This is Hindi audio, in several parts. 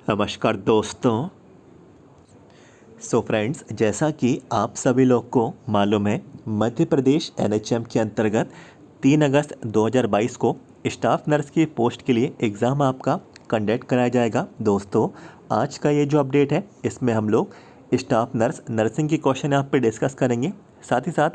नमस्कार दोस्तों। फ्रेंड्स, जैसा कि आप सभी लोग को मालूम है, मध्य प्रदेश एनएचएम के अंतर्गत 3 अगस्त 2022 को स्टाफ नर्स की पोस्ट के लिए एग्ज़ाम आपका कंडक्ट कराया जाएगा। दोस्तों, आज का ये जो अपडेट है, इसमें हम लोग स्टाफ नर्सिंग की क्वेश्चन यहाँ पे डिस्कस करेंगे। साथ ही साथ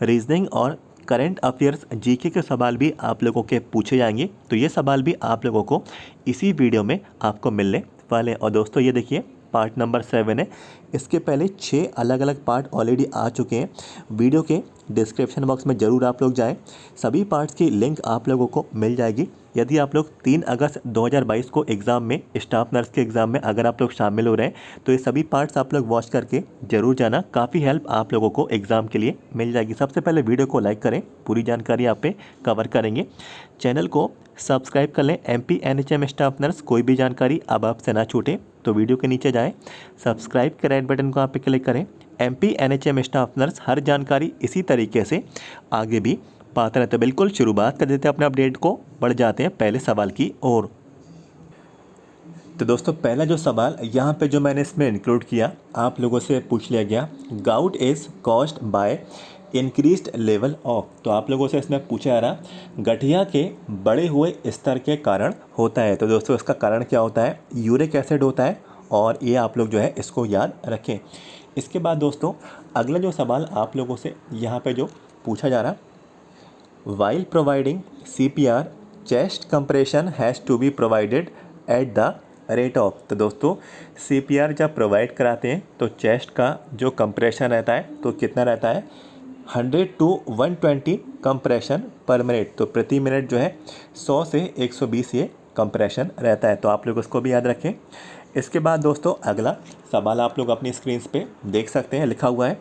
रीजनिंग और करंट अफेयर्स जीके के सवाल भी आप लोगों के पूछे जाएंगे। तो ये सवाल भी आप लोगों को इसी वीडियो में आपको मिलने वाले हैं। और दोस्तों, ये देखिए पार्ट नंबर 7 है। इसके पहले 6 अलग अलग पार्ट ऑलरेडी आ चुके हैं। वीडियो के डिस्क्रिप्शन बॉक्स में ज़रूर आप लोग जाएं, सभी पार्ट्स की लिंक आप लोगों को मिल जाएगी। यदि आप लोग 3 अगस्त 2022 को एग्ज़ाम में, स्टाफ नर्स के एग्ज़ाम में अगर आप लोग शामिल हो रहे हैं, तो ये सभी पार्ट्स आप लोग वॉच करके ज़रूर जाना। काफ़ी हेल्प आप लोगों को एग्ज़ाम के लिए मिल जाएगी। सबसे पहले वीडियो को लाइक करें, पूरी जानकारी यहाँ पे कवर करेंगे। चैनल को सब्सक्राइब कर लें। एमपी एनएचएम स्टाफ नर्स, कोई भी जानकारी अब आपसे ना छूटे तो वीडियो के नीचे जाएं, सब्सक्राइब के रेड बटन को यहाँ पे क्लिक करें। एमपी एनएचएम स्टाफ नर्स हर जानकारी इसी तरीके से आगे भी पाते रहते हैं। बिल्कुल शुरुआत कर देते हैं अपने अपडेट को, बढ़ जाते हैं पहले सवाल की ओर। तो दोस्तों, पहला जो सवाल यहाँ पे जो मैंने इसमें इंक्लूड किया, आप लोगों से पूछ लिया गया, gout is caused bye increased level of. तो आप लोगों से इसमें पूछा जा रहा, गठिया के बढ़े हुए स्तर के कारण होता है। तो दोस्तों, इसका कारण क्या होता है? यूरिक एसिड होता है। और ये आप लोग जो है इसको याद रखें। इसके बाद दोस्तों, अगला जो सवाल आप लोगों से यहाँ पे जो पूछा जा रहा, while providing CPR chest compression has to be provided at the rate of. तो दोस्तों, CPR जब प्रोवाइड कराते हैं तो चेस्ट का जो कंप्रेशन रहता है तो कितना रहता है? 100 to 120 कंप्रेशन पर मिनट। तो प्रति मिनट जो है 100 से 120 ये कंप्रेशन रहता है। तो आप लोग उसको भी याद रखें। इसके बाद दोस्तों, अगला सवाल आप लोग अपनी स्क्रीन पे देख सकते हैं, लिखा हुआ है,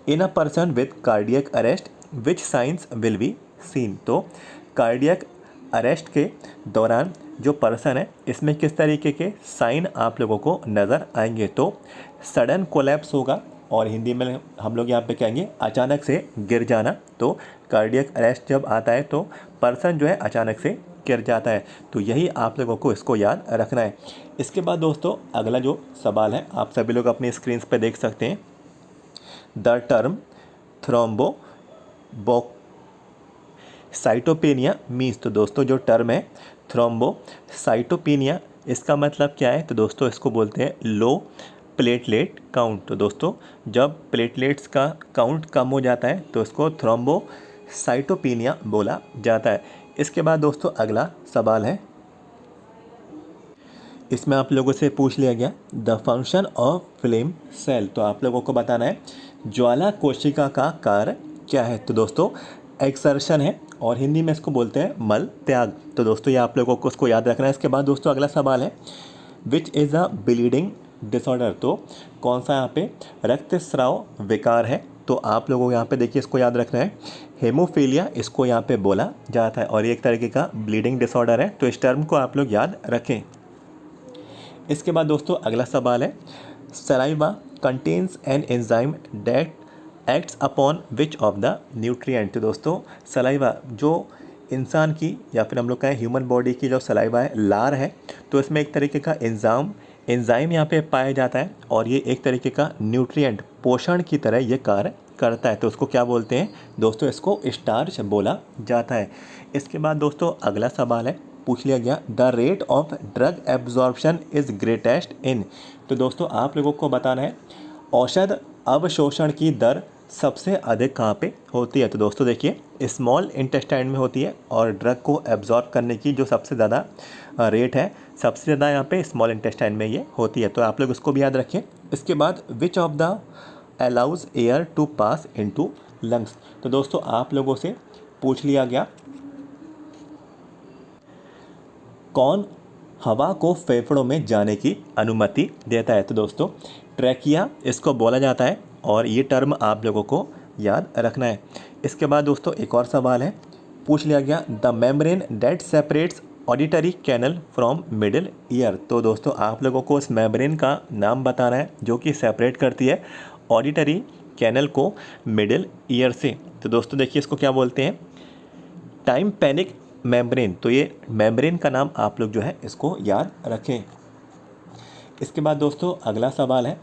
in a person with cardiac arrest which signs will be seen. तो कार्डियक अरेस्ट के दौरान जो पर्सन है, इसमें किस तरीके के साइन आप लोगों को नज़र आएंगे? तो सडन कोलैप्स होगा, और हिंदी में हम लोग यहाँ पे कहेंगे अचानक से गिर जाना। तो कार्डियक अरेस्ट जब आता है तो पर्सन जो है अचानक से गिर जाता है। तो यही आप लोगों को इसको याद रखना है। इसके बाद दोस्तों, अगला जो सवाल है, आप सभी लोग अपनी स्क्रीन पे देख सकते हैं, द टर्म थ्रोम्बोसाइटोपेनिया मीन्स। तो दोस्तों, जो टर्म है थ्रोम्बोसाइटोपेनिया, इसका मतलब क्या है? तो दोस्तों, इसको बोलते हैं लो प्लेटलेट काउंट। तो दोस्तों, जब प्लेटलेट्स का काउंट कम हो जाता है तो इसको थ्रोम्बोसाइटोपेनिया बोला जाता है। इसके बाद दोस्तों, अगला सवाल है, इसमें आप लोगों से पूछ लिया गया, the function of flame cell. तो आप लोगों को बताना है ज्वाला कोशिका का कार्य क्या है? तो दोस्तों, एक्सर्शन है, और हिंदी में इसको बोलते हैं मल त्याग। तो दोस्तों, ये आप लोगों को उसको याद रखना है। इसके बाद दोस्तों, अगला सवाल है, which is a bleeding disorder. तो कौन सा यहाँ पे रक्तस्राव विकार है? तो आप लोगों को यहाँ पे देखिए, इसको याद रखना है, हेमोफीलिया इसको यहाँ पे बोला जाता है, और ये एक तरीके का ब्लीडिंग डिसऑर्डर है। तो इस टर्म को आप लोग याद रखें। इसके बाद दोस्तों, अगला सवाल है, saliva contains an enzyme that acts upon which of the nutrient. तो दोस्तों, सलाइवा जो इंसान की, या फिर हम लोग कहें ह्यूमन बॉडी की जो सलाइवा है, लार है, तो इसमें एक तरीके का एंजाइम यहाँ पे पाया जाता है, और ये एक तरीके का न्यूट्रिएंट, पोषण की तरह ये कार्य करता है। तो उसको क्या बोलते हैं? दोस्तों, इसको स्टार्च बोला जाता है। इसके बाद दोस्तों, अगला सवाल है, पूछ लिया गया, the rate of drug absorption is greatest इन। तो दोस्तों, आप लोगों को बताना है औषध अवशोषण की दर सबसे अधिक कहाँ पे होती है? तो दोस्तों देखिए, स्मॉल इंटेस्टाइन में होती है, और ड्रग को एब्जॉर्ब करने की जो सबसे ज़्यादा रेट है, सबसे ज़्यादा यहाँ पे स्मॉल इंटेस्टाइन में ये होती है। तो आप लोग उसको भी याद रखें। इसके बाद, which of the allows air to pass into lungs. तो दोस्तों, आप लोगों से पूछ लिया गया, कौन हवा को फेफड़ों में जाने की अनुमति देता है? तो दोस्तों, ट्रैकिया इसको बोला जाता है, और ये टर्म आप लोगों को याद रखना है। इसके बाद दोस्तों, एक और सवाल है, पूछ लिया गया, the membrane that separates auditory canal from middle ear. तो दोस्तों, आप लोगों को इस मेम्ब्रेन का नाम बताना है जो कि सेपरेट करती है ऑडिटरी कैनल को मिडिल ईयर से। तो दोस्तों देखिए, इसको क्या बोलते हैं? टाइम्पैनिक मेम्ब्रेन। तो ये मेम्ब्रेन का नाम आप लोग जो है इसको याद रखें। इसके बाद दोस्तों अगला सवाल है,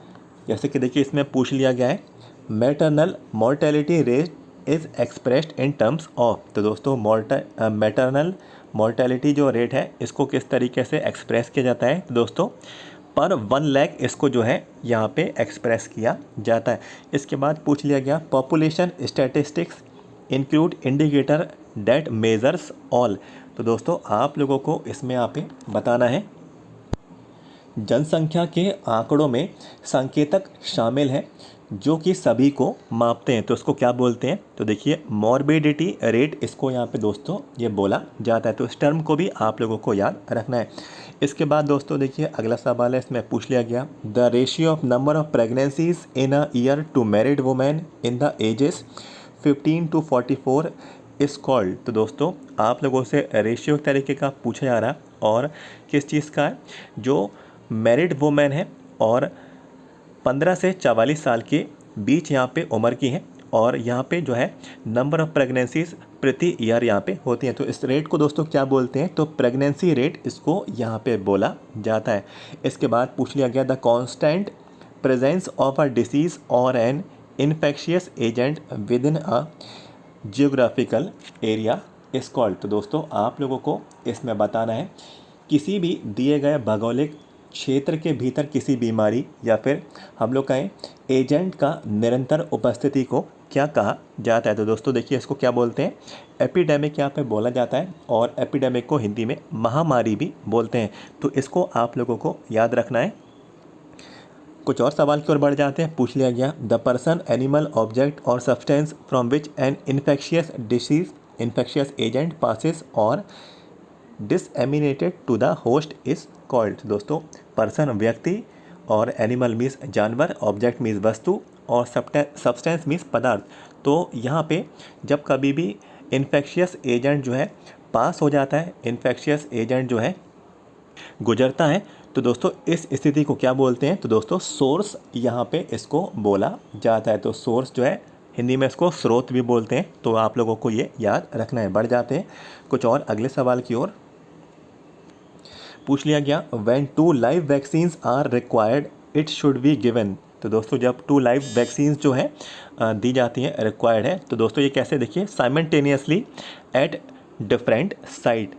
जैसे कि देखिए इसमें पूछ लिया गया है maternal mortality rate is expressed in terms of. तो दोस्तों मैटरनल मोर्टेलिटी जो रेट है इसको किस तरीके से एक्सप्रेस किया जाता है? तो दोस्तों पर 1 लाख इसको जो है यहाँ पे एक्सप्रेस किया जाता है। इसके बाद पूछ लिया गया population statistics include indicator that measures all. तो दोस्तों आप लोगों को इसमें यहाँ पे बताना है जनसंख्या के आंकड़ों में संकेतक शामिल हैं जो कि सभी को मापते हैं, तो इसको क्या बोलते हैं? तो देखिए मॉर्बिडिटी रेट इसको यहाँ पे दोस्तों ये बोला जाता है। तो इस टर्म को भी आप लोगों को याद रखना है। इसके बाद दोस्तों देखिए अगला सवाल है, इसमें पूछ लिया गया the ratio of number of pregnancies in a year to married women in the ages 15 to 44 is called. तो दोस्तों आप लोगों से रेशियो तरीके का पूछा जा रहा है और किस चीज़ का है? जो मैरिड वुमेन है और 15 से 44 साल के बीच यहाँ पे उम्र की हैं और यहाँ पे जो है नंबर ऑफ प्रेगनेंसीज प्रति ईयर यहाँ पे होती हैं। तो इस रेट को दोस्तों क्या बोलते हैं? तो प्रेगनेंसी रेट इसको यहाँ पे बोला जाता है। इसके बाद पूछ लिया गया the constant presence of a disease or an infectious agent within a geographical area is called. तो दोस्तों आप लोगों को इसमें बताना है किसी भी दिए गए भौगोलिक क्षेत्र के भीतर किसी बीमारी या फिर हम लोग कहें एजेंट का निरंतर उपस्थिति को क्या कहा जाता है? तो दोस्तों देखिए इसको क्या बोलते हैं? एपिडेमिक यहाँ पे बोला जाता है और एपिडेमिक को हिंदी में महामारी भी बोलते हैं। तो इसको आप लोगों को याद रखना है। कुछ और सवाल की ओर बढ़ जाते हैं। पूछ लिया गया the person animal object or substance from which an infectious disease infectious agent passes or disseminated to the host is called. दोस्तों पर्सन व्यक्ति और एनिमल मीन्स जानवर, ऑब्जेक्ट मीन्स वस्तु और सब्सटेंस मीन्स पदार्थ। तो यहाँ पे जब कभी भी इन्फेक्शियस एजेंट जो है पास हो जाता है, इन्फेक्शियस एजेंट जो है गुजरता है, तो दोस्तों इस स्थिति को क्या बोलते हैं? तो दोस्तों सोर्स यहाँ पे इसको बोला जाता है। तो सोर्स जो है हिंदी में इसको स्रोत भी बोलते हैं। तो आप लोगों को ये याद रखना है। बढ़ जाते हैं कुछ और अगले सवाल की ओर। पूछ लिया गया when 2 live vaccines are required it should be given. तो दोस्तों जब 2 लाइव वैक्सीन्स जो है दी जाती हैं, रिक्वायर्ड है, तो दोस्तों ये कैसे? देखिए साइमल्टेनियसली एट डिफरेंट साइट,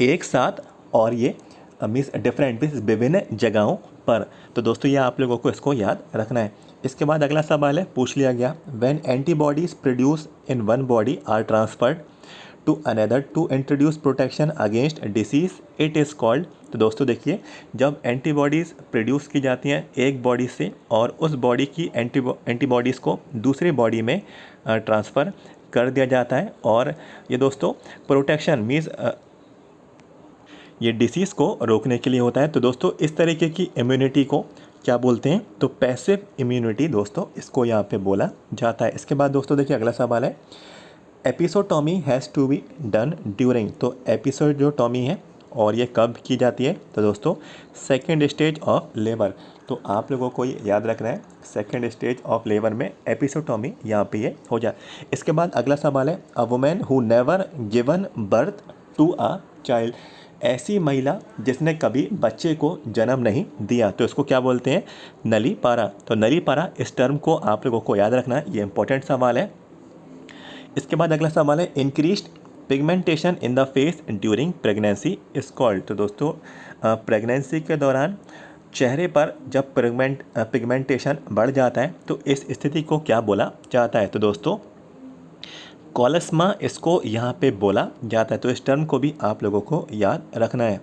एक साथ, और ये मीन्स डिफरेंट मीन्स विभिन्न जगहों पर। तो दोस्तों ये आप लोगों को इसको याद रखना है। इसके बाद अगला सवाल है, पूछ लिया गया when antibodies produce in one body are transferred to another to introduce protection against disease it is called. तो दोस्तों देखिए जब एंटीबॉडीज़ प्रोड्यूस की जाती हैं एक बॉडी से और उस बॉडी की एंटीबॉडीज़ को दूसरी बॉडी में ट्रांसफ़र कर दिया जाता है और ये दोस्तों प्रोटेक्शन मीन्स ये डिसीज़ को रोकने के लिए होता है। तो दोस्तों इस तरीके की इम्यूनिटी को क्या बोलते हैं? तो पैसिव इम्यूनिटी दोस्तों इसको यहाँ पे बोला जाता है। इसके बाद दोस्तों देखिए अगला सवाल है episiotomy has to be done during. तो एपिसोडोटोमी है और ये कब की जाती है? तो दोस्तों सेकेंड स्टेज ऑफ लेबर। तो आप लोगों को ये याद रखना है सेकेंड स्टेज ऑफ लेबर में एपिसोटोमी यहाँ पे ये हो जाए। इसके बाद अगला सवाल है a woman who never given birth to a child. ऐसी महिला जिसने कभी बच्चे को जन्म नहीं दिया, तो इसको क्या बोलते हैं? नली पारा। तो नली पारा इस टर्म को आप लोगों को याद रखना है, ये इंपॉर्टेंट सवाल है। इसके बाद अगला सवाल है increased pigmentation in the face during pregnancy is called. तो दोस्तों प्रेगनेंसी के दौरान चेहरे पर जब पिगमेंटेशन बढ़ जाता है तो इस स्थिति को क्या बोला जाता है? तो दोस्तों कॉलस्मा इसको यहाँ पे बोला जाता है। तो इस टर्म को भी आप लोगों को याद रखना है।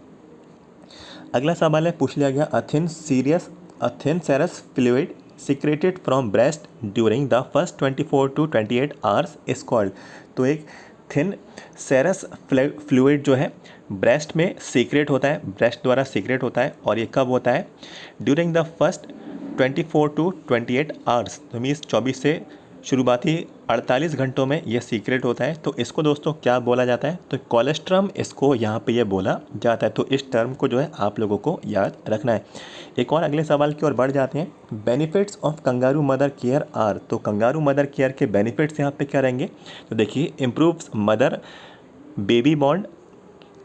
अगला सवाल है, पूछ लिया गया a thin serous fluid secreted from breast during the first 24 to 28 hours is called। तो एक थिन सेरस फ्लूइड जो है ब्रेस्ट में सीक्रेट होता है, ब्रेस्ट द्वारा सीक्रेट होता है और ये कब होता है? During the first 24 to 28 hours. तो मीन्स 24 से शुरुआती 48 घंटों में ये सीक्रेट होता है। तो इसको दोस्तों क्या बोला जाता है? तो कोलेस्ट्रम इसको यहाँ पे ये बोला जाता है। तो इस टर्म को जो है आप लोगों को याद रखना है। एक और अगले सवाल की ओर बढ़ जाते हैं। Benefits of kangaroo mother care are. तो कंगारू मदर केयर के बेनिफिट्स यहाँ पे क्या रहेंगे? तो देखिए improves mother baby bond,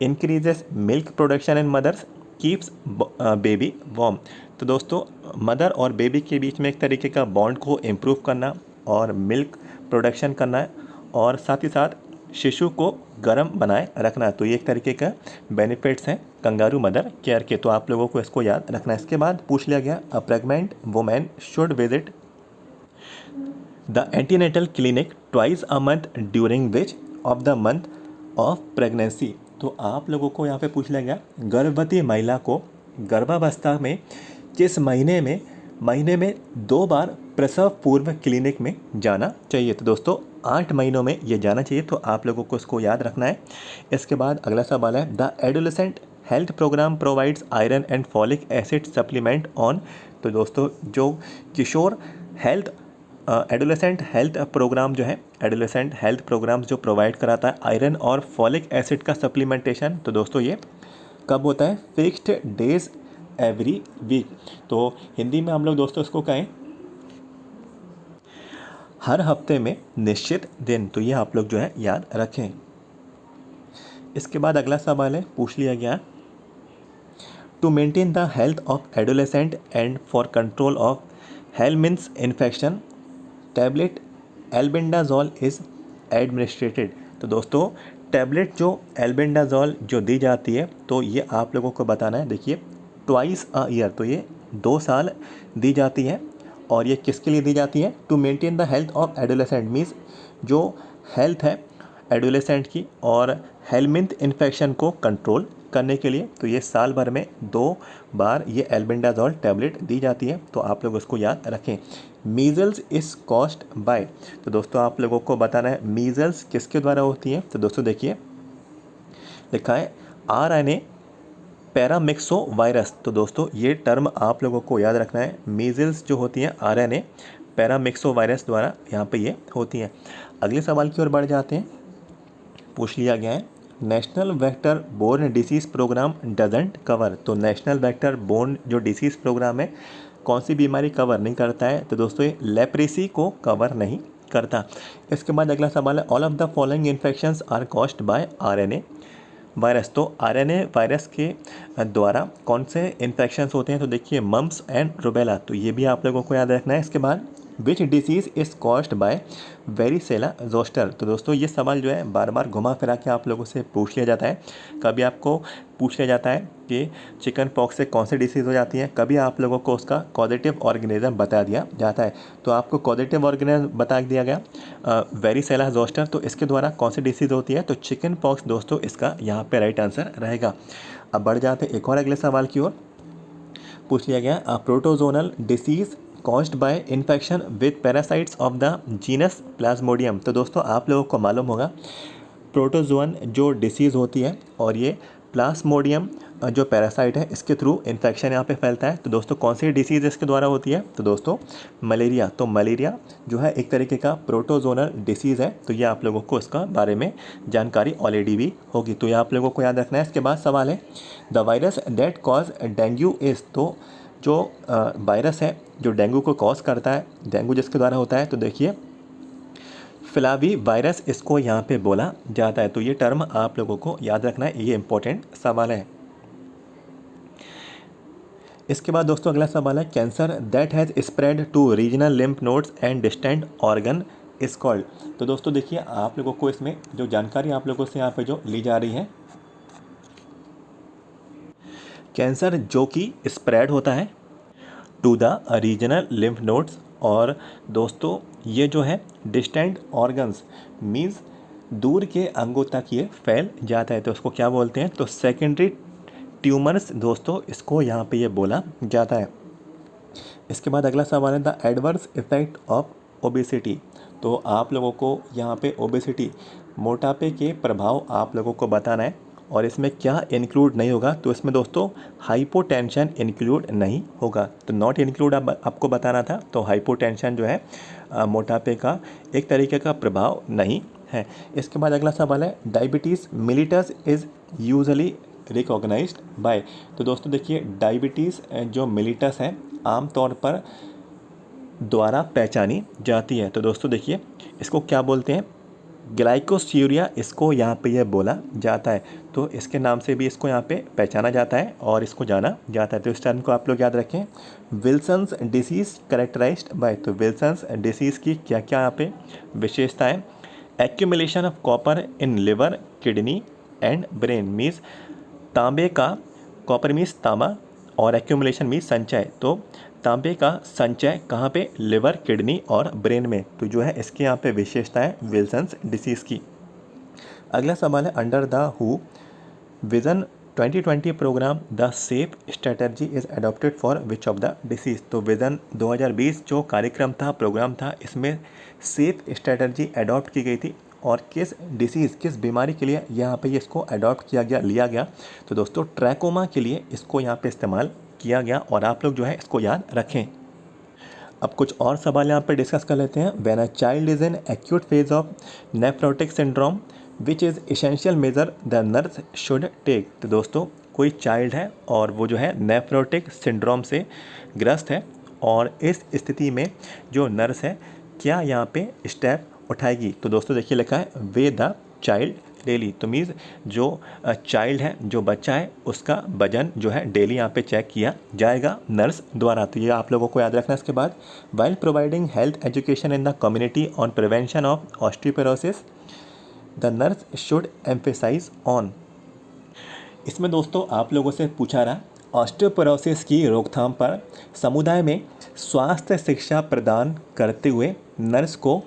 increases milk production in mothers, keeps baby warm. तो दोस्तों मदर और बेबी के बीच में एक तरीके का बॉन्ड को इम्प्रूव करना और मिल्क प्रोडक्शन करना है और साथ ही साथ शिशु को गर्म बनाए रखना है। तो ये एक तरीके का बेनिफिट्स हैं कंगारू मदर केयर के, तो आप लोगों को इसको याद रखना है। इसके बाद पूछ लिया गया अ pregnant women should visit the antenatal clinic twice a month during which of the month of pregnancy. तो आप लोगों को यहाँ पे पूछ लिया गया गर्भवती महिला को गर्भावस्था में किस महीने में 2 बार प्रसव पूर्व क्लिनिक में जाना चाहिए। तो दोस्तों 8 महीनों में ये जाना चाहिए, तो आप लोगों को इसको याद रखना है। इसके बाद अगला सवाल है the adolescent health programme provides iron and folic acid supplement on. तो दोस्तों जो किशोर हेल्थ एडोलेसेंट हेल्थ प्रोग्राम जो है, एडोलेसेंट हेल्थ प्रोग्राम जो प्रोवाइड कराता है आयरन और फॉलिक एसिड का सप्लीमेंटेशन, तो दोस्तों ये कब होता है? Fixed days every week. तो हिंदी में हम लोग दोस्तों इसको कहें हर हफ्ते में निश्चित दिन। तो ये आप लोग जो है याद रखें। इसके बाद अगला सवाल है पूछ लिया गया to maintain the health of adolescent and for control of helminths infection tablet albendazole is administered. तो दोस्तों टैबलेट जो एल्बेंडाजोल जो दी जाती है, तो ये आप लोगों को बताना है। देखिए ट्वाइस अ ईयर, तो ये 2 साल दी जाती है और ये किसके लिए दी जाती है? To maintain the health of adolescent means जो हेल्थ है एडोलेसेंट की और हेलमिंथ इन्फेक्शन को कंट्रोल करने के लिए। तो ये साल भर में 2 बार ये एल्बेंडाजोल टैबलेट दी जाती है, तो आप लोग उसको याद रखें। Measles is caused bye. तो दोस्तों आप लोगों को बताना है मीज़ल्स किसके द्वारा होती है। तो दोस्तों देखिए लिखा है RNA पैरामिक्सो वायरस। तो दोस्तों ये टर्म आप लोगों को याद रखना है। मीज़ल्स जो होती हैं RNA पैरामिक्सो वायरस द्वारा यहाँ पे ये होती हैं। अगले सवाल की ओर बढ़ जाते हैं। पूछ लिया गया है national vector borne disease programme doesn't cover. तो नेशनल वेक्टर बोर्न जो डिसीज़ प्रोग्राम है कौन सी बीमारी कवर नहीं करता है? तो दोस्तों ये लेप्रेसी को कवर नहीं करता। इसके बाद अगला सवाल है all of the following infections are caused by RNA virus. तो RNA वायरस के द्वारा कौन से इन्फेक्शंस होते हैं? तो देखिए मम्प्स एंड रुबेला, तो ये भी आप लोगों को याद रखना है। इसके बाद which disease is caused by varicella zoster. तो दोस्तों ये सवाल जो है बार बार घुमा फिरा के आप लोगों से पूछ लिया जाता है। कभी आपको पूछ लिया जाता है कि चिकन पॉक्स से कौन सी डिसीज़ हो जाती है, कभी आप लोगों को उसका कॉजेटिव ऑर्गेनिज्म बता दिया जाता है। तो आपको कॉजेटिव ऑर्गेनिज्म बता दिया गया वेरिसेला जोस्टर, तो इसके द्वारा कौन सी डिसीज़ होती है? तो चिकन पॉक्स दोस्तों इसका यहाँ पे राइट आंसर रहेगा। अब बढ़ जाते एक और अगले सवाल की ओर। पूछ लिया गया प्रोटोजोनल disease caused by infection with parasites of the genus Plasmodium. तो दोस्तों आप लोगों को मालूम होगा प्रोटोजोन जो डिसीज़ होती है और ये प्लाज्मोडियम जो पैरासाइट है इसके थ्रू इन्फेक्शन यहाँ पे फैलता है। तो दोस्तों कौन सी डिसीज़ इसके द्वारा होती है? तो दोस्तों मलेरिया। तो मलेरिया जो है एक तरीके का प्रोटोजोनल डिसीज़ है, तो ये आप लोगों को इसका बारे में जानकारी ऑलरेडी भी होगी, तो ये आप लोगों को याद रखना है। इसके बाद सवाल है the virus that cause dengue is. तो जो वायरस है जो डेंगू को कॉज करता है, डेंगू जिसके द्वारा होता है, तो देखिए फ्लावी वायरस इसको यहाँ पे बोला जाता है। तो ये टर्म आप लोगों को याद रखना है, ये इंपॉर्टेंट सवाल है। इसके बाद दोस्तों अगला सवाल है cancer that has spread to regional lymph nodes and distant organ is called. तो दोस्तों देखिए आप लोगों को इसमें जो जानकारी आप लोगों से यहाँ पे जो ली जा रही है, कैंसर जो कि स्प्रेड होता है to the regional lymph nodes, और दोस्तों ये जो है डिस्टेंट ऑर्गन्स मीन्स दूर के अंगों तक ये फैल जाता है, तो उसको क्या बोलते हैं? तो सेकेंडरी ट्यूमर्स दोस्तों इसको यहाँ पे ये बोला जाता है। इसके बाद अगला सवाल है the adverse effect of obesity. तो आप लोगों को यहाँ पे ओबेसिटी मोटापे के प्रभाव आप लोगों को बताना है, और इसमें क्या इंक्लूड नहीं होगा? तो इसमें दोस्तों हाइपोटेंशन इंक्लूड नहीं होगा। तो नॉट इंक्लूड आपको बताना था। तो हाइपोटेंशन जो है मोटापे का एक तरीके का प्रभाव नहीं है। इसके बाद अगला सवाल है diabetes mellitus is usually recognised by. तो दोस्तों देखिए डायबिटीज़ जो मिलिटस है आमतौर पर द्वारा पहचानी जाती है। तो दोस्तों देखिए इसको क्या बोलते हैं? ग्लाइकोस्यूरिया इसको यहाँ पे ये बोला जाता है। तो इसके नाम से भी इसको यहाँ पे पहचाना जाता है और इसको जाना जाता है। तो इस टर्म को आप लोग याद रखें। विल्सन्स डिसीज़ करेक्टराइज्ड बाय, तो विल्सन्स डिसीज़ की क्या क्या यहाँ पे विशेषताएं? Accumulation of copper in liver, kidney and brain means तांबे का, कॉपर मीन्स तांबा और एक्यूमुलेशन मीन्स संचय। तो तांबे का संचय कहाँ पे? लिवर, किडनी और ब्रेन में। तो जो है इसके यहाँ पे विशेषता है विल्सन्स डिसीज़ की। अगला सवाल है अंडर द हु vision 2020 programme the safe strategy is adopted for which of the disease. तो विजन 2020 जो कार्यक्रम था, प्रोग्राम था, इसमें सेफ स्ट्रेटजी अडॉप्ट की गई थी और किस डिसीज़, किस बीमारी के लिए यहाँ पे इसको अडॉप्ट किया गया, लिया गया? तो दोस्तों ट्रैकोमा के लिए इसको यहाँ पे इस्तेमाल किया गया और आप लोग जो है इसको याद रखें। अब कुछ और सवाल यहाँ पे डिस्कस कर लेते हैं। When a child is in acute phase of nephrotic syndrome which is essential measure the nurse should take. तो दोस्तों कोई चाइल्ड है और वो जो है नेफ्रोटिक सिंड्रोम से ग्रस्त है और इस स्थिति में जो नर्स है क्या यहाँ पे स्टेप उठाएगी? तो दोस्तों देखिए लिखा है वे द चाइल्ड डेली। तो मीन्स जो चाइल्ड है, जो बच्चा है, उसका वजन जो है डेली यहाँ पे चेक किया जाएगा नर्स द्वारा। तो ये आप लोगों को याद रखना है। इसके बाद while providing health education in the community on prevention of osteoporosis the nurse should emphasise on. इसमें दोस्तों आप लोगों से पूछा रहा ऑस्टियोपोरोसिस की रोकथाम पर समुदाय में स्वास्थ्य शिक्षा प्रदान करते हुए नर्स को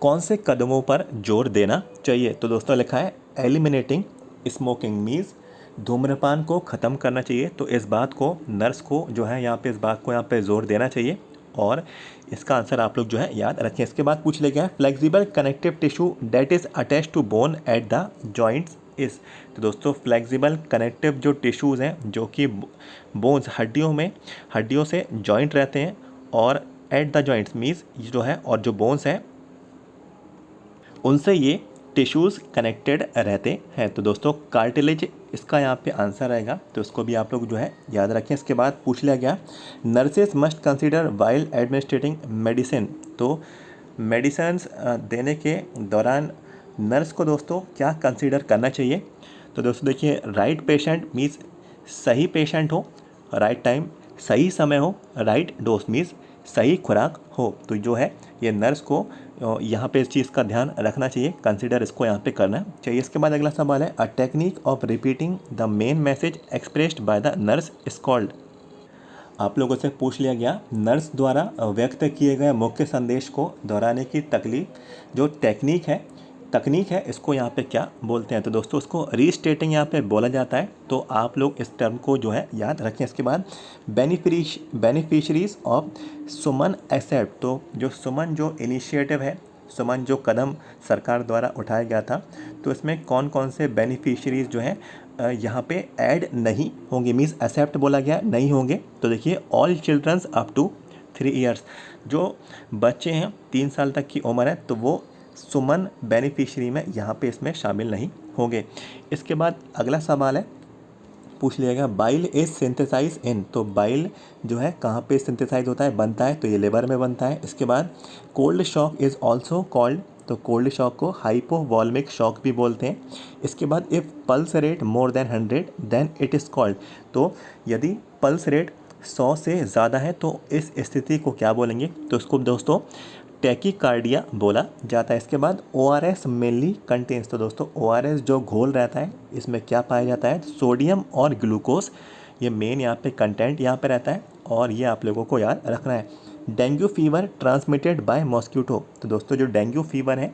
कौन से कदमों पर जोर देना चाहिए? तो दोस्तों लिखा है एलिमिनेटिंग स्मोकिंग मीन्स धूम्रपान को ख़त्म करना चाहिए। तो इस बात को नर्स को जो है यहाँ पे इस बात को यहाँ पे जोर देना चाहिए और इसका आंसर आप लोग जो है याद रखें। इसके बाद पूछ लिया गया flexible connective tissue that is attach to bone at the joints is. तो दोस्तों फ्लेक्सिबल कनेक्टिव जो टिश्यूज़ हैं जो कि बोन्स हड्डियों में, हड्डियों से जॉइंट रहते हैं और एट द जॉइंट्स मीन्स जो है और जो बोन्स हैं उनसे ये टिश्यूज़ कनेक्टेड रहते हैं। तो दोस्तों कार्टिलेज इसका यहाँ पे आंसर आएगा, तो उसको भी आप लोग जो है याद रखें। इसके बाद पूछ लिया गया nurses must consider while administrating medicine. तो मेडिसिन्स देने के दौरान नर्स को दोस्तों क्या कंसीडर करना चाहिए? तो दोस्तों देखिए राइट पेशेंट मीन्स सही पेशेंट हो, राइट टाइम सही समय हो, राइट डोज मीन्स सही खुराक हो। तो जो है ये नर्स को यहाँ पे इस चीज़ का ध्यान रखना चाहिए, कंसीडर इसको यहाँ पे करना चाहिए। इसके बाद अगला सवाल है a technique of repeating the main message expressed by the nurse is called. आप लोगों से पूछ लिया गया नर्स द्वारा व्यक्त किए गए मुख्य संदेश को दोहराने की जो तकनीक है इसको यहाँ पे क्या बोलते हैं? तो दोस्तों उसको रीस्टेटिंग यहाँ पे बोला जाता है। तो आप लोग इस टर्म को जो है याद रखें। इसके बाद बेनिफिशरीज ऑफ सुमन एक्सेप्ट। तो जो सुमन जो इनिशिएटिव है, सुमन जो कदम सरकार द्वारा उठाया गया था, तो इसमें कौन कौन से बेनिफिशरीज जो हैं यहाँ पे ऐड नहीं होंगे मीन्स एक्सेप्ट बोला गया नहीं होंगे। तो देखिए all childrens up to 3 years, जो बच्चे हैं 3 साल तक की उम्र है तो वो सुमन बेनिफिशरी में यहाँ पे इसमें शामिल नहीं होंगे। इसके बाद अगला सवाल है पूछ लिया गया बाइल इज सिंथेसाइज इन। तो बाइल जो है कहाँ पे सिंथेसाइज होता है, बनता है? तो ये लिवर में बनता है। इसके बाद cold shock is also called. तो कोल्ड शॉक को हाइपोवॉल्मिक शॉक भी बोलते हैं। इसके बाद if pulse rate more than 100 then it is called. तो यदि पल्स रेट 100 से ज़्यादा है तो इस स्थिति को क्या बोलेंगे? तो उसको दोस्तों टैकीकार्डिया बोला जाता है। इसके बाद ORS मेनली कंटेन्स। तो दोस्तों ORS जो घोल रहता है इसमें क्या पाया जाता है? सोडियम और ग्लूकोज, ये मेन यहाँ पे कंटेंट यहाँ पे रहता है और ये आप लोगों को याद रखना है। Dengue fever transmitted by mosquito. तो दोस्तों जो डेंगू फीवर है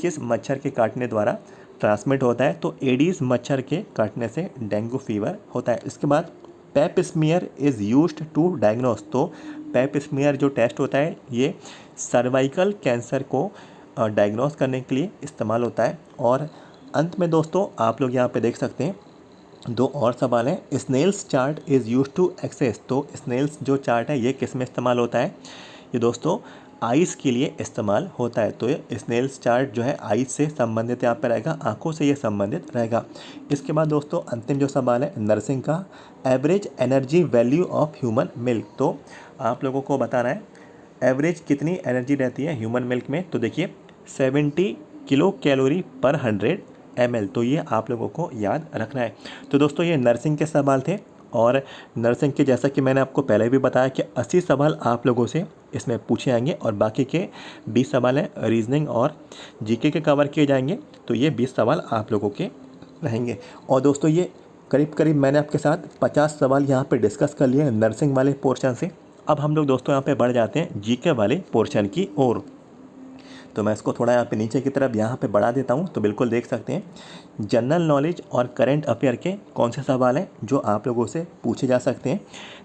किस मच्छर के काटने द्वारा ट्रांसमिट होता है? तो एडीज मच्छर के काटने से डेंगू फीवर होता है। इसके बाद pap smear is used to diagnose. तो पेप स्मीयर जो टेस्ट होता है ये सर्वाइकल कैंसर को डायग्नोस करने के लिए इस्तेमाल होता है। और अंत में दोस्तों आप लोग यहाँ पे देख सकते हैं 2 और सवाल हैं। Snellen's chart is used to assess. तो स्नेल्स जो चार्ट है ये किस में इस्तेमाल होता है? ये दोस्तों आइस के लिए इस्तेमाल होता है। तो ये स्नेल्स चार्ट जो है आइस से संबंधित यहाँ पर रहेगा, आँखों से ये संबंधित रहेगा। इसके बाद दोस्तों अंतिम जो सवाल है नर्सिंग का average energy value of human milk. तो आप लोगों को बताना है एवरेज कितनी एनर्जी रहती है ह्यूमन मिल्क में। तो देखिए 70 किलो कैलोरी पर 100 ml। तो ये आप लोगों को याद रखना है। तो दोस्तों ये नर्सिंग के सवाल थे, और नर्सिंग के जैसा कि मैंने आपको पहले भी बताया कि 80 सवाल आप लोगों से इसमें पूछे जाएंगे, और बाकी के 20 सवाल हैं रीजनिंग और जीके के कवर किए जाएंगे। तो ये 20 सवाल आप लोगों के रहेंगे। और दोस्तों ये करीब करीब मैंने आपके साथ 50 सवाल यहाँ पे डिस्कस कर लिए हैं नर्सिंग वाले पोर्शन से। अब हम लोग दोस्तों यहाँ पे बढ़ जाते हैं जीके वाले पोर्शन की ओर। तो मैं इसको थोड़ा यहाँ पे नीचे की तरफ यहाँ पे बढ़ा देता हूँ, तो बिल्कुल देख सकते हैं जनरल नॉलेज और करंट अफेयर के कौन से सवाल हैं जो आप लोगों से पूछे जा सकते हैं।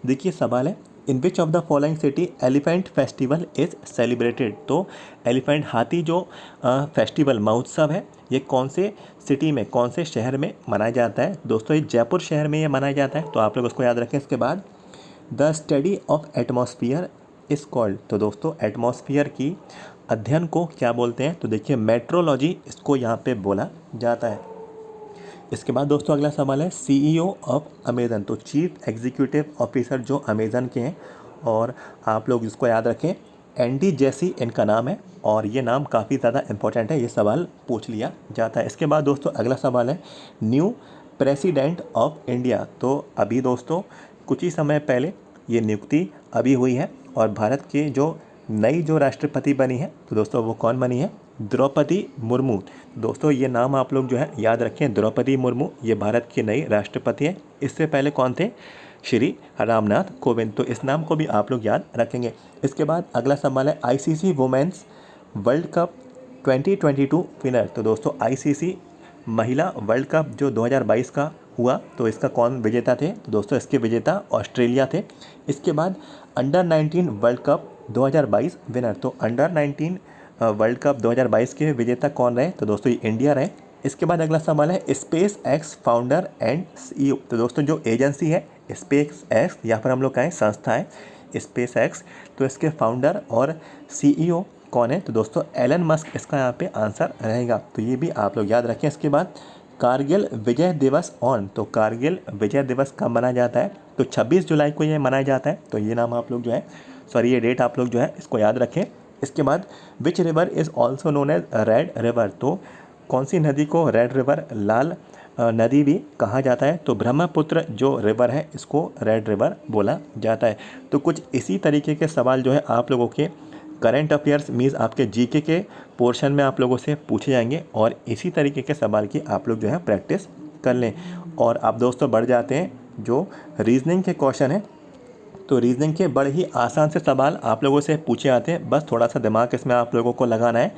देखिए सवाल है, in which of the following city elephant festival is celebrated. तो एलिफेंट हाथी जो फेस्टिवल महोत्सव है ये कौन से सिटी में, कौन से शहर में मनाया जाता है। दोस्तों ये जयपुर शहर में ये मनाया जाता है, तो आप लोग उसको याद रखें। इसके बाद the study of atmosphere is called. तो दोस्तों एटमॉस्फियर की अध्ययन को क्या बोलते हैं, तो देखिए मेट्रोलॉजी इसको यहाँ पे बोला जाता है। इसके बाद दोस्तों अगला सवाल है, सीईओ ऑफ अमेज़न। तो चीफ एग्जीक्यूटिव ऑफिसर जो अमेज़न के हैं, और आप लोग इसको याद रखें एंडी जेसी इनका नाम है, और ये नाम काफ़ी ज़्यादा इंपॉर्टेंट है, ये सवाल पूछ लिया जाता है। इसके बाद दोस्तों अगला सवाल है, न्यू प्रेसिडेंट ऑफ इंडिया। तो अभी दोस्तों कुछ ही समय पहले ये नियुक्ति अभी हुई है, और भारत के जो नई जो राष्ट्रपति बनी है, तो दोस्तों वो कौन बनी है, द्रौपदी मुर्मू। दोस्तों ये नाम आप लोग जो है याद रखें, द्रौपदी मुर्मू ये भारत की नई राष्ट्रपति है। इससे पहले कौन थे, श्री रामनाथ कोविंद। तो इस नाम को भी आप लोग याद रखेंगे। इसके बाद अगला सवाल है, ICC women's world cup 2022 winner. तो दोस्तों आईसीसी महिला वर्ल्ड कप जो 2022 का हुआ, तो इसका कौन विजेता थे, तो दोस्तों इसके विजेता ऑस्ट्रेलिया थे। इसके बाद अंडर 19 वर्ल्ड कप 2022 विनर। तो अंडर 19 वर्ल्ड कप 2022 के विजेता कौन रहे, तो दोस्तों ये इंडिया रहे। इसके बाद अगला सवाल है, space x founder and CEO. तो दोस्तों जो एजेंसी है स्पेस एक्स, यहाँ पर हम लोग कहें संस्था है स्पेस एक्स, तो इसके फाउंडर और सीईओ कौन है, तो दोस्तों एलन मस्क इसका यहाँ पे आंसर रहेगा। तो ये भी आप लोग याद रखें। इसके बाद कारगिल विजय दिवस ऑन। तो कारगिल विजय दिवस कब मनाया जाता है, तो 26 जुलाई को ये मनाया जाता है। तो ये नाम आप लोग जो है, सॉरी ये डेट आप लोग जो है इसको याद रखें। इसके बाद which river is also known as red river. तो कौन सी नदी को रेड रिवर, लाल नदी भी कहा जाता है, तो ब्रह्मपुत्र जो रिवर है इसको रेड रिवर बोला जाता है। तो कुछ इसी तरीके के सवाल जो है आप लोगों के करंट अफेयर्स मीन्स आपके जीके के पोर्शन में आप लोगों से पूछे जाएंगे, और इसी तरीके के सवाल की आप लोग जो है प्रैक्टिस कर लें। और आप दोस्तों बढ़ जाते हैं जो रीजनिंग के क्वेश्चन हैं। तो रीजनिंग के बड़े ही आसान से सवाल आप लोगों से पूछे जाते हैं, बस थोड़ा सा दिमाग इसमें आप लोगों को लगाना है।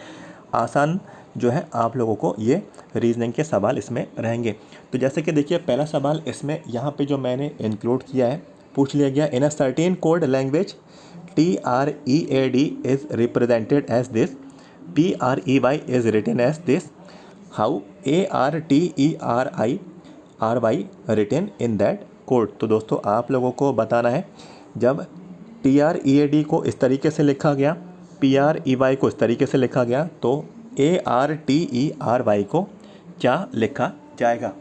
आसान जो है आप लोगों को ये रीजनिंग के सवाल इसमें रहेंगे। तो जैसे कि देखिए पहला सवाल इसमें यहाँ पे जो मैंने इंक्लूड किया है, पूछ लिया गया, in a certain code language TREAD is represented as this, PREY is written as this, how ARTERIRY written in that code। तो दोस्तों आप लोगों को बताना है, जब TREAD को इस तरीके से लिखा गया, PREY को इस तरीके से लिखा गया, तो ARTERY को क्या लिखा जाएगा।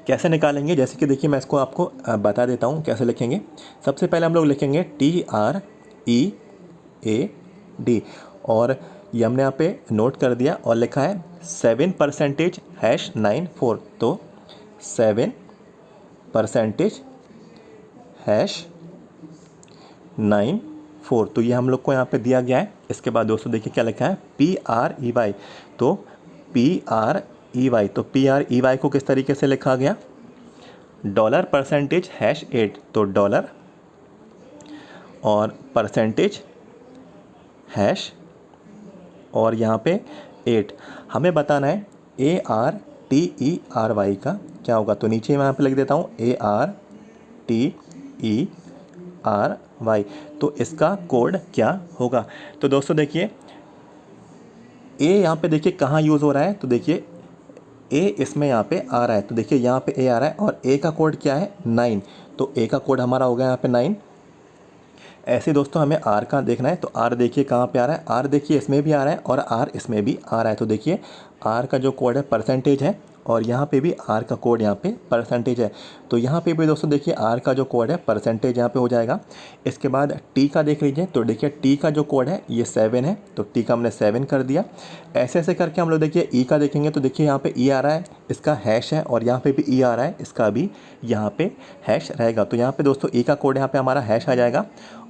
कैसे निकालेंगे, जैसे कि देखिए मैं इसको आपको बता देता हूँ कैसे लिखेंगे। सबसे पहले हम लोग लिखेंगे TREAD, और ये हमने यहाँ पे नोट कर दिया, और लिखा है 7% #94। तो 7% #94, तो ये हम लोग को यहाँ पे दिया गया है। इसके बाद दोस्तों देखिए क्या लिखा है, PREY। तो PREY, तो PREY को किस तरीके से लिखा गया, $%8। तो डॉलर और परसेंटेज हैश और यहाँ पे 8 हमें बताना है ARTERY का क्या होगा। तो नीचे मैं यहाँ पे लिख देता हूँ ARTERY, तो इसका कोड क्या होगा। तो दोस्तों देखिए ए यहाँ पे देखिए कहाँ यूज़ हो रहा है, तो देखिए ए इसमें यहाँ पे आ रहा है, तो देखिए यहाँ पे ए आ रहा है, और ए का कोड क्या है 9। तो ए का कोड हमारा हो गया यहाँ पे 9। ऐसे दोस्तों हमें आर का देखना है, तो आर देखिए कहाँ पे आ रहा है, आर देखिए इसमें भी आ रहा है और आर इसमें भी आ रहा है। तो देखिए आर का जो कोड है परसेंटेज है, और यहाँ पे भी आर का कोड यहाँ पे परसेंटेज है। तो यहाँ पे भी दोस्तों देखिए आर का जो कोड है परसेंटेज यहाँ पे हो जाएगा। इसके बाद टी का देख लीजिए, तो देखिए टी का जो कोड है ये 7 है, तो टी का हमने 7 कर दिया। ऐसे ऐसे करके हम लोग देखिए ई का देखेंगे, तो देखिए यहाँ पे ई आ रहा है, इसका हैश है, और यहाँ पे भी ई आ रहा है, इसका भी यहाँ पे हैश रहेगा। तो यहाँ पे दोस्तों ई का कोड यहाँ पे हमारा हैश आ जाएगा।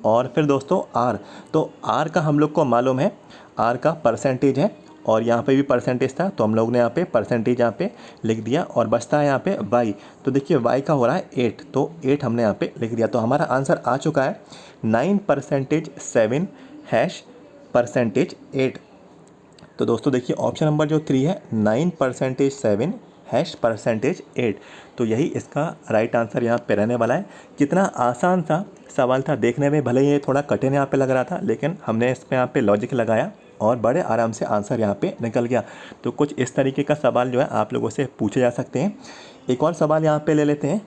और फिर दोस्तों आर, तो आर का हम लोग को मालूम है, आर का परसेंटेज है, और यहाँ पे भी परसेंटेज था, तो हम लोग ने यहाँ पे परसेंटेज यहाँ पे लिख दिया। और बचता है यहाँ पे वाई, तो देखिए वाई का हो रहा है 8, तो 8 हमने यहाँ पे लिख दिया। तो हमारा आंसर आ चुका है 9% 7 हैश परसेंटेज 8। तो दोस्तों देखिए ऑप्शन नंबर जो 3 है 9% 7 हैश परसेंटेज 8, तो यही इसका राइट आंसर यहाँ पे रहने वाला है। कितना आसान सा सवाल था, देखने में भले ही ये थोड़ा कठिन यहाँ पे लग रहा था, लेकिन हमने इसमें यहाँ पे लॉजिक लगाया और बड़े आराम से आंसर यहाँ पे निकल गया। तो कुछ इस तरीके का सवाल जो है आप लोगों से पूछे जा सकते हैं। एक और सवाल यहाँ पे ले लेते हैं।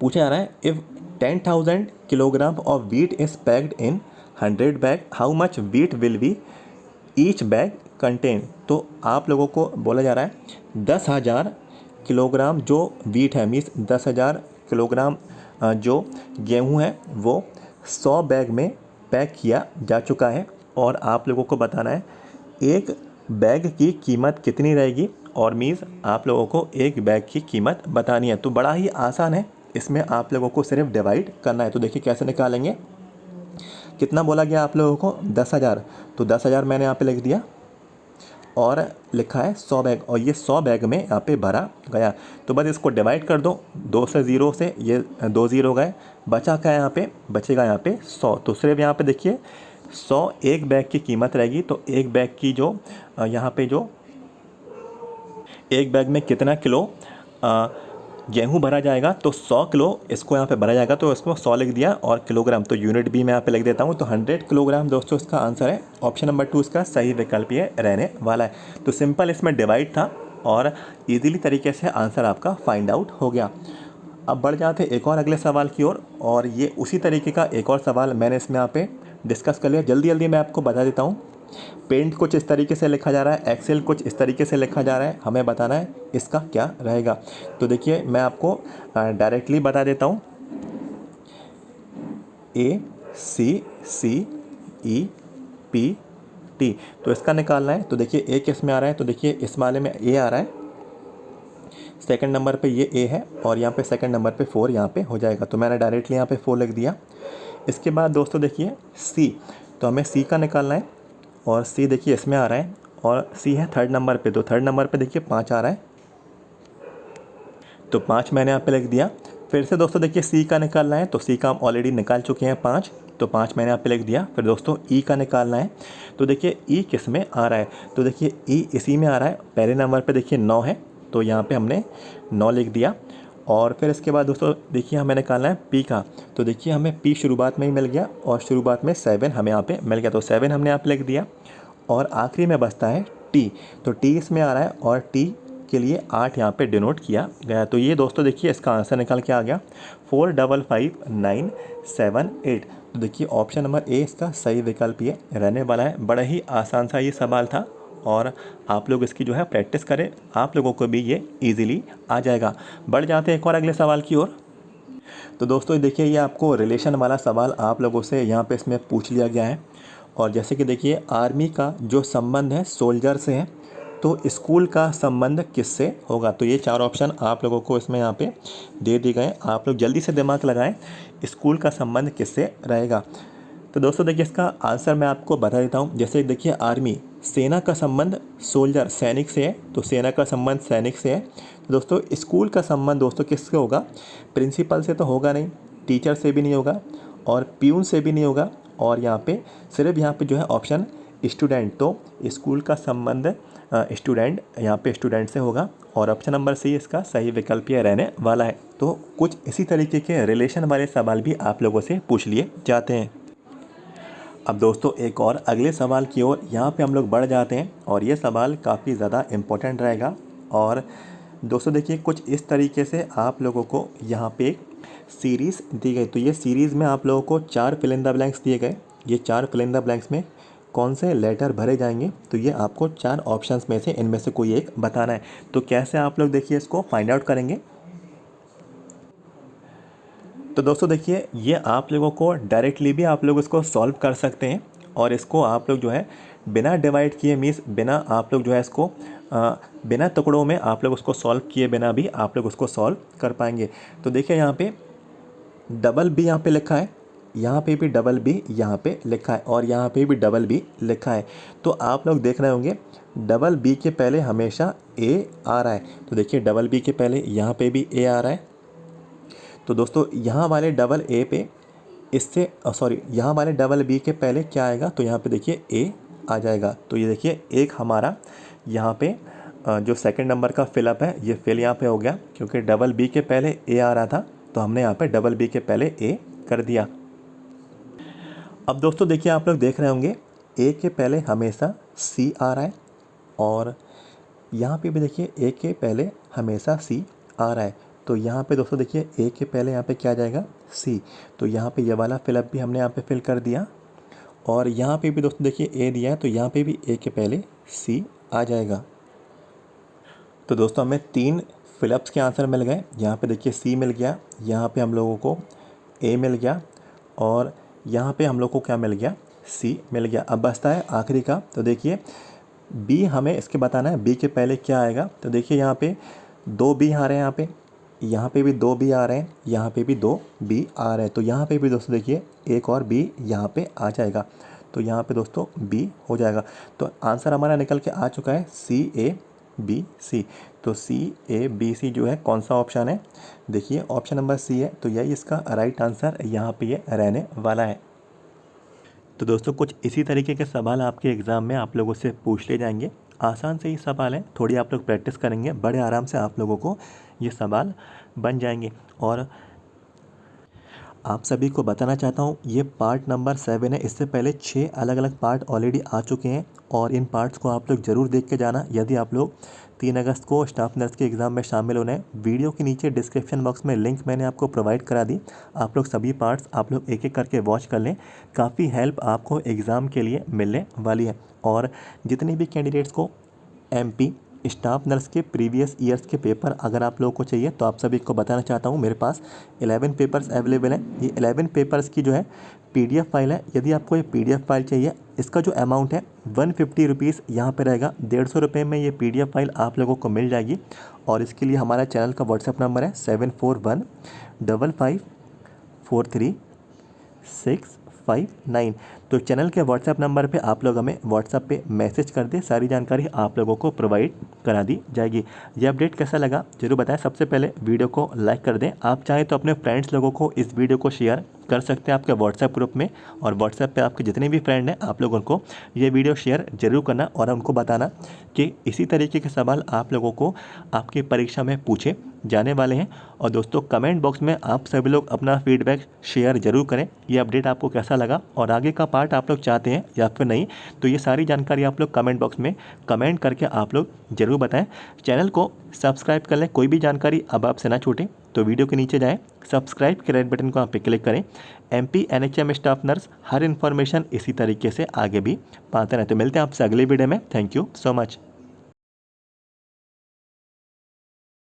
पूछा जा रहा है, if 10,000 kilogram of wheat is packed in 100 bag, how much wheat will be each bag contain. तो आप लोगों को बोला जा रहा है 10,000 किलोग्राम जो व्हीट है, मीन्स 10,000 किलोग्राम जो गेहूं है वो 100 बैग में पैक किया जा चुका है, और आप लोगों को बताना है एक बैग की कीमत कितनी रहेगी, और मीन्स आप लोगों को एक बैग की कीमत बतानी है। तो बड़ा ही आसान है, इसमें आप लोगों को सिर्फ डिवाइड करना है। तो देखिए कैसे निकालेंगे। कितना बोला गया आप लोगों को, 10,000, तो 10,000 मैंने यहाँ पे लिख दिया, और लिखा है 100 बैग, और ये 100 बैग में यहाँ पे भरा गया। तो बस इसको डिवाइड कर दो, 2 से 0 से ये 2 0 गए, बचा क्या यहाँ पे, बचेगा यहाँ पे 100। तो सिर्फ यहाँ पे देखिए 100 एक बैग की कीमत रहेगी। तो एक बैग की जो यहाँ पे जो एक बैग में कितना किलो गेहूं भरा जाएगा, तो 100 किलो इसको यहाँ पे भरा जाएगा, तो इसको 100 लिख दिया, और किलोग्राम तो यूनिट भी मैं यहाँ पे लिख देता हूँ। तो 100 किलोग्राम दोस्तों इसका आंसर है। ऑप्शन नंबर 2 इसका सही विकल्प ये रहने वाला है। तो सिंपल इसमें डिवाइड था, और इजीली तरीके से आंसर आपका फाइंड आउट हो गया। अब बढ़ जाते एक और अगले सवाल की ओर, और ये उसी तरीके का एक और सवाल मैंने इसमें यहाँ पे डिस्कस कर लिया। जल्दी जल्दी मैं आपको बता देता हूँ। पेंट कुछ इस तरीके से लिखा जा रहा है, एक्सेल कुछ इस तरीके से लिखा जा रहा है, हमें बताना है इसका क्या रहेगा। तो देखिए मैं आपको डायरेक्टली बता देता हूँ। ACCEPT, तो इसका निकालना है। तो देखिए ए किस में आ रहा है, तो देखिए इस वाले में ए आ रहा है, सेकंड नंबर पे ये ए है, और यहाँ पे सेकंड नंबर पे 4 यहाँ पे हो जाएगा। तो मैंने डायरेक्टली यहाँ पे 4 लिख दिया। इसके बाद दोस्तों देखिए सी, तो हमें सी का निकालना है, और सी देखिए इसमें आ रहा है, और सी है थर्ड नंबर पे, तो थर्ड नंबर पे देखिए 5 आ रहा है, तो 5 मैंने यहाँ पे लिख दिया। फिर से दोस्तों देखिए सी का निकालना है, तो सी का हम ऑलरेडी निकाल चुके हैं 5, तो 5 मैंने यहाँ पे लिख दिया। फिर दोस्तों ई का निकालना है, तो देखिए ई किस में आ रहा है, तो देखिए ई इसी में आ रहा है, पहले नंबर पे देखिए 9 है, तो यहाँ पे हमने 9 लिख दिया। और फिर इसके बाद दोस्तों देखिए हमें निकालना है पी का, तो देखिए हमें पी शुरुआत में ही मिल गया, और शुरुआत में 7 हमें यहाँ पे मिल गया, तो 7 हमने यहाँ पे लिख दिया। और आखिरी में बचता है टी, तो टी इसमें आ रहा है, और टी के लिए 8 यहाँ पे डिनोट किया गया। तो ये दोस्तों देखिए इसका आंसर निकल के आ गया 455978। तो देखिए ऑप्शन नंबर ए इसका सही विकल्प ये रहने वाला है। बड़ा ही आसान सा ये सवाल था, और आप लोग इसकी जो है प्रैक्टिस करें, आप लोगों को भी ये ईजिली आ जाएगा। बढ़ जाते हैं एक और अगले सवाल की ओर। तो दोस्तों देखिए ये आपको रिलेशन वाला सवाल आप लोगों से यहाँ पे इसमें पूछ लिया गया है। और जैसे कि देखिए आर्मी का जो संबंध है सोल्जर से है, तो स्कूल का संबंध किससे होगा। तो ये 4 ऑप्शन आप लोगों को इसमें यहाँ पे दे दिए गए। आप लोग जल्दी से दिमाग लगाएं, स्कूल का संबंध किससे रहेगा। तो दोस्तों देखिए इसका आंसर मैं आपको बता देता हूँ। जैसे देखिए आर्मी, सेना का संबंध सोल्जर सैनिक से है, तो सेना का संबंध सैनिक से है। तो दोस्तों स्कूल का संबंध दोस्तों किससे होगा, प्रिंसिपल से तो होगा नहीं, टीचर से भी नहीं होगा, और प्यून से भी नहीं होगा, और यहाँ पे सिर्फ यहाँ पे जो है ऑप्शन स्टूडेंट, तो स्कूल का संबंध स्टूडेंट यहाँ पे स्टूडेंट से होगा, और ऑप्शन नंबर सी इसका सही विकल्प ये रहने वाला है। तो कुछ इसी तरीके के रिलेशन वाले सवाल भी आप लोगों से पूछ लिए जाते हैं। अब दोस्तों एक और अगले सवाल की ओर यहाँ पे हम लोग बढ़ जाते हैं, और ये सवाल काफ़ी ज़्यादा इम्पोर्टेंट रहेगा। और दोस्तों देखिए कुछ इस तरीके से आप लोगों को यहाँ पे एक सीरीज़ दी गई। तो ये सीरीज़ में आप लोगों को 4 फिल इन द ब्लैंक्स दिए गए। ये 4 फिल इन द ब्लैंक्स में कौन से लेटर भरे जाएंगे, तो ये आपको 4 ऑप्शंस में से इनमें से कोई एक बताना है। तो कैसे आप लोग देखिए इसको फाइंड आउट करेंगे। तो दोस्तों देखिए, ये आप लोगों को डायरेक्टली भी आप लोग इसको सॉल्व कर सकते हैं, और इसको आप लोग जो है बिना डिवाइड किए, मीन्स बिना आप लोग जो है इसको बिना टुकड़ों में आप लोग उसको सॉल्व किए बिना भी आप लोग उसको सॉल्व कर पाएंगे। तो देखिए यहाँ पे डबल बी यहाँ पे लिखा है, यहाँ पे भी डबल बी यहाँ पे लिखा है, और यहाँ पे भी डबल बी लिखा है। तो आप लोग देख रहे होंगे डबल बी के पहले हमेशा ए आ रहा है। तो देखिए डबल बी के पहले यहाँ पे भी ए आ रहा है। तो दोस्तों यहाँ वाले डबल ए पे इससे सॉरी यहाँ वाले डबल बी के पहले क्या आएगा, तो यहाँ पे देखिए ए आ जाएगा। तो ये देखिए एक हमारा यहाँ पे जो सेकंड नंबर का फिलअप है ये फिल यहाँ पे हो गया, क्योंकि डबल बी के पहले ए आ रहा था, तो हमने यहाँ पे डबल बी के पहले ए कर दिया। अब दोस्तों देखिए आप लोग देख रहे होंगे ए के पहले हमेशा सी आ रहा है, और यहाँ पे भी देखिए ए के पहले हमेशा सी आ रहा है। तो यहाँ पे दोस्तों देखिए ए के पहले यहाँ पे क्या आ जाएगा, सी। तो यहाँ पे ये वाला फिलअप भी हमने यहाँ पे फिल कर दिया, और यहाँ पे भी दोस्तों देखिए ए दिया है, तो यहाँ पे भी ए के पहले सी आ जाएगा। तो दोस्तों हमें 3 फिलअप्स के आंसर मिल गए। यहाँ पे देखिए सी मिल गया, यहाँ पे हम लोगों को ए मिल गया, और यहाँ पे हम लोग को क्या मिल गया, सी मिल गया। अब बचता है आखिरी का। तो देखिए बी हमें इसके बताना है, बी के पहले क्या आएगा। तो देखिए यहाँ पे 2 बी आ रहे हैं, यहाँ पे भी 2 बी आ रहे हैं, यहाँ पे भी 2 बी आ रहे हैं। तो यहाँ पे भी दोस्तों देखिए एक और बी यहाँ पे आ जाएगा। तो यहाँ पे दोस्तों बी हो जाएगा। तो आंसर हमारा निकल के आ चुका है सी ए बी सी। तो सी ए बी सी जो है कौन सा ऑप्शन है, देखिए ऑप्शन नंबर सी है। तो यही इसका राइट आंसर यहाँ पे ये रहने वाला है। तो दोस्तों कुछ इसी तरीके के सवाल आपके एग्ज़ाम में आप लोगों से पूछ ले जाएंगे। आसान से ही सवाल है, थोड़ी आप लोग प्रैक्टिस करेंगे, बड़े आराम से आप लोगों को ये सवाल बन जाएंगे। और आप सभी को बताना चाहता हूँ ये पार्ट नंबर 7 है। इससे पहले 6 अलग अलग पार्ट ऑलरेडी आ चुके हैं, और इन पार्ट्स को आप लोग ज़रूर देख के जाना यदि आप लोग 3 अगस्त को स्टाफ नर्स के एग्ज़ाम में शामिल होना है। वीडियो के नीचे डिस्क्रिप्शन बॉक्स में लिंक मैंने आपको प्रोवाइड करा दी। आप लोग सभी पार्ट्स आप लोग एक एक करके वॉच कर लें, काफ़ी हेल्प आपको एग्ज़ाम के लिए मिलने वाली है। और जितने भी कैंडिडेट्स को MP स्टाफ नर्स के प्रीवियस ईयर्स के पेपर अगर आप लोगों को चाहिए, तो आप सभी को बताना चाहता हूँ मेरे पास 11 पेपर्स अवेलेबल हैं। ये 11 पेपर्स की जो है PDF फाइल है। यदि आपको ये PDF फाइल चाहिए, इसका जो अमाउंट है 150 रुपीज़ यहाँ पर रहेगा। 150 रुपये में ये PDF फाइल आप लोगों को मिल जाएगी। और इसके लिए हमारा चैनल का व्हाट्सएप नंबर है 7415543659। तो चैनल के व्हाट्सएप नंबर पे आप लोग हमें व्हाट्सएप पे मैसेज कर दें, सारी जानकारी आप लोगों को प्रोवाइड करा दी जाएगी। ये अपडेट कैसा लगा जरूर बताएं। सबसे पहले वीडियो को लाइक कर दें, आप चाहें तो अपने फ्रेंड्स लोगों को इस वीडियो को शेयर कर सकते हैं आपके व्हाट्सएप ग्रुप में, और व्हाट्सएप पे आपके जितने भी फ्रेंड हैं आप लोगों को ये वीडियो शेयर जरूर करना, और उनको बताना कि इसी तरीके के सवाल आप लोगों को आपकी परीक्षा में पूछे जाने वाले हैं। और दोस्तों कमेंट बॉक्स में आप सभी लोग अपना फीडबैक शेयर जरूर करें, ये अपडेट आपको कैसा लगा, और आगे का पार्ट आप लोग चाहते हैं या फिर नहीं। तो ये सारी जानकारी आप लोग कमेंट बॉक्स में कमेंट करके आप लोग ज़रूर बताएं। चैनल को सब्सक्राइब कर लें, कोई भी जानकारी अब आपसे ना छूटे। तो वीडियो के नीचे जाएं, सब्सक्राइब के रेड बटन को आप पे क्लिक करें। MP NHM स्टाफ नर्स हर इन्फॉर्मेशन इसी तरीके से आगे भी पाते रहें। तो मिलते हैं आपसे अगले वीडियो में। Thank you so much.